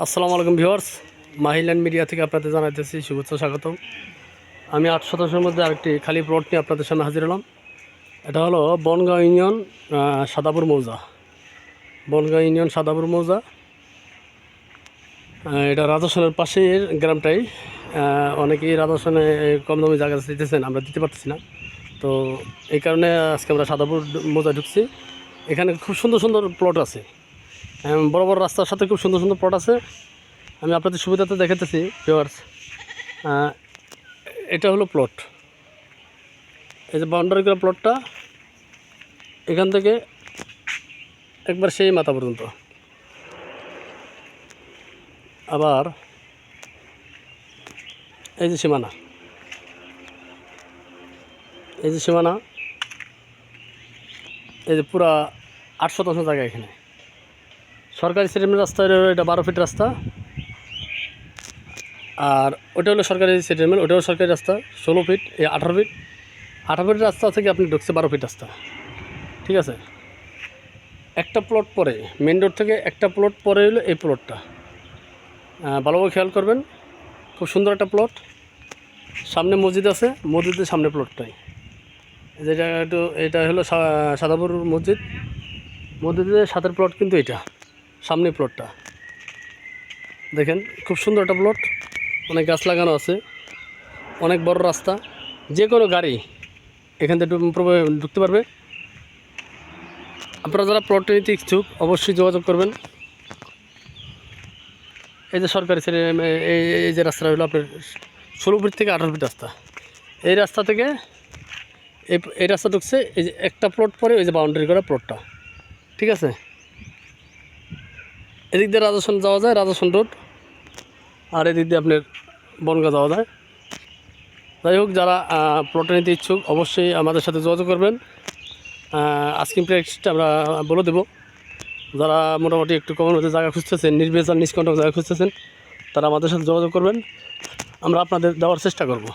আসসালামু আলাইকুম viewers, মাহিল্যান্ড media থেকে আপনাদের জানাইতেছি শুভেচ্ছা স্বাগতম। আমি 8 শতাংশের মধ্যে আরেকটি খালি প্লট নিয়ে আপনাদের সামনে হাজির হলাম। এটা হলো বনগাঁও ইউনিয়ন সাদাপুর মৌজা। বনগাঁও ইউনিয়ন সাদাপুর মৌজা, এটা রাজস্থানের পাশের গ্রামটাই। অনেকেই রাজস্থানে কম দামি জায়গা দিতেছেন, আমরা দিতে পারতেছি না। তো এই কারণে আজকে আমরা সাদাপুর মৌজায় ঢুকছি। এখানে খুব সুন্দর সুন্দর প্লট আছে, বড় বড় রাস্তার সাথে খুব সুন্দর সুন্দর প্লট আছে। আমি আপনাদের সুবিধাতে দেখাতেছি ভিউয়ার্স। এটা হলো প্লট, এই যে বাউন্ডারি করা প্লটটা, এখান থেকে একবার সেই মাথা পর্যন্ত। আবার এই যে সীমানা, এই যে সীমানা, এই যে পুরা 8 শতাংশ জায়গা এখানে। সরকারি সেটেলমেন্ট রাস্তা, এটা 12 ফিট রাস্তা। আর ওটা হলো সরকারি সেটেলমেন্ট, ওটাও সরকারি রাস্তা 16 ফিট, এই 18 ফিট। 18 ফিট রাস্তা থেকে আপনি ঢুকছে 12 ফিট রাস্তা, ঠিক আছে। একটা প্লট পরে, মেন রোড থেকে একটা প্লট পরে হলো এই প্লটটা। ভালোভাবে খেয়াল করবেন, খুব সুন্দর একটা প্লট। সামনে মসজিদ আছে, মসজিদের সামনে প্লটটাই। যেটা একটু, এটা হলো সাদাপুর মসজিদ, মসজিদের সাথের প্লট কিন্তু এটা, সামনে প্লটটা দেখেন। খুব সুন্দর একটা প্লট, অনেক গাছ লাগানো আছে, অনেক বড় রাস্তা, যে কোনো গাড়ি এখান থেকে ঢুকতে পারবে। আপনারা যারা প্লটে নিতে ইচ্ছুক অবশ্যই যোগাযোগ করবেন। এই যে সরকারি ছেলে, এই যে রাস্তাটা হলো আপনার 16 ফিট থেকে 18 ফিট রাস্তা। এই রাস্তা থেকে এই রাস্তা ঢুকছে, এই যে একটা প্লট পরে ওই যে বাউন্ডারি করা প্লটটা, ঠিক আছে। এদিক দিয়ে রাজস্থান যাওয়া যায়, রাজস্থান রোড, আর এদিক দিয়ে আপনার বনগাঁ যাওয়া যায়। যাই হোক, যারা প্লটে নিতে ইচ্ছুক অবশ্যই আমাদের সাথে যোগাযোগ করবেন। আস্কিং প্রাইসটা আমরা বলে দেবো। যারা মোটামুটি একটু কমের মধ্যে জায়গা খুঁজতেছেন, নির্ভেজাল নিষ্কণ্টক জায়গা খুঁজতেছেন, তারা আমাদের সাথে যোগাযোগ করবেন, আমরা আপনাদের দেওয়ার চেষ্টা করব,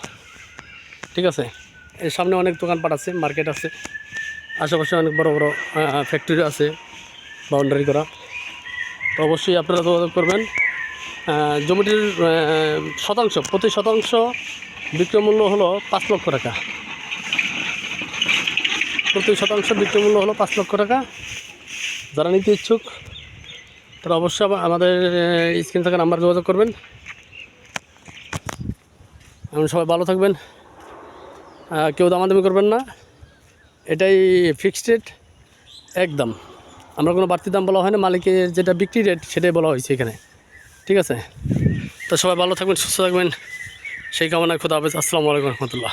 ঠিক আছে। এর সামনে অনেক দোকানপাট আছে, মার্কেট আছে, আশেপাশে অনেক বড় বড় ফ্যাক্টরি আছে বাউন্ডারি করা। তো অবশ্যই আপনারা যোগাযোগ করবেন। জমিটির শতাংশ, প্রতি শতাংশ বিক্রয় মূল্য হলো 5 লক্ষ টাকা। প্রতি শতাংশ বিক্রয় মূল্য হলো 5 লক্ষ টাকা। যারা নিতে ইচ্ছুক তারা অবশ্যই আমাদের স্ক্রিন থাকা নাম্বার যোগাযোগ করবেন। এখন সবাই ভালো থাকবেন, কেউ দামাদামি করবেন না, এটাই ফিক্সড রেট একদম। আমরা কোনো বাড়তি দাম বলা হয় না, মালিকের যেটা বিক্রি রেট সেটাই বলা হয়েছে এখানে, ঠিক আছে। তো সবাই ভালো থাকবেন, সুস্থ থাকবেন, সেই কামনায় খোদা হাফেজ। আসসালামু আলাইকুম রহমতুল্লাহ।